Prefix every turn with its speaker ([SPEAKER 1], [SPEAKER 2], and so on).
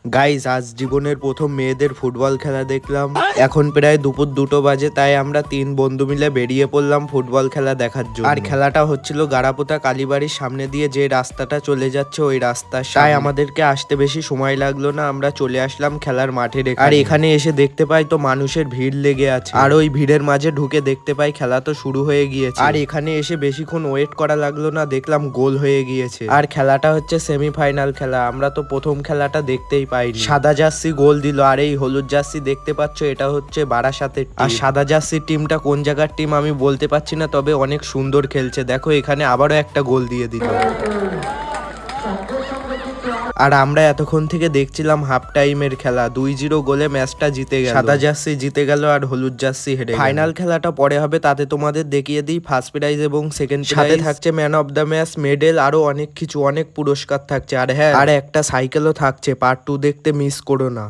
[SPEAKER 1] Guys, আজ জীবনের প্রথম মেয়েদের ফুটবল খেলা দেখলাম। এখন প্রায় দুপুর 2টো বাজে, তাই আমরা 3 বন্ধু মিলে বেরিয়ে পড়লাম ফুটবল খেলা দেখার জন্য। আর খেলাটা হচ্ছিল গারাপোতা কালীবাড়ির সামনে দিয়ে যে রাস্তাটা চলে যাচ্ছে ওই রাস্তার সামনে। তাই আমাদেরকে আসতে বেশি সময় লাগলো না, আমরা চলে আসলাম খেলার মাঠে। আর এখানে এসে দেখতে পাই তো মানুষের ভিড় লেগে আছে, আর ওই ভিড়ের মাঝে ঢুকে দেখতে পাই খেলা তো শুরু হয়ে গিয়েছে। আর এখানে এসে বেশিক্ষণ ওয়েট করা লাগলো না, দেখলাম গোল হয়ে গিয়েছে। আর খেলাটা হচ্ছে সেমিফাইনাল খেলা। আমরা তো প্রথম খেলাটা দেখতেই পাইনি। সাদা জার্সি গোল দিল, আর এই হলুদ জার্সি দেখতে পাচ্ছ এটা হচ্ছে বারাসাতের টিম। আর সাদা জার্সির টিমটা কোন জায়গার টিম আমি বলতে পারছি না, তবে অনেক সুন্দর খেলছে। দেখো এখানে আবারও একটা গোল দিয়ে দিল। আর আমরা এতক্ষণ থেকে দেখছিলাম হাফ টাইমের খেলা। 2-0 গোলে ম্যাচটা জিতে গেল। সাদা জার্সি জিতে গেল আর হলুদ জার্সি হেরে গেল। ফাইনাল খেলাটা পরে হবে, তাতে তোমাদের দেখিয়ে দিই ফার্স্ট প্রাইজ এবং সেকেন্ড প্রাইজ। সাথে থাকছে man of the match, medal, আরো অনেক কিছু, অনেক পুরস্কার থাকছে। আর হ্যাঁ, আর একটা সাইকেলও থাকছে। পার্ট 2 দেখতে মিস করো না।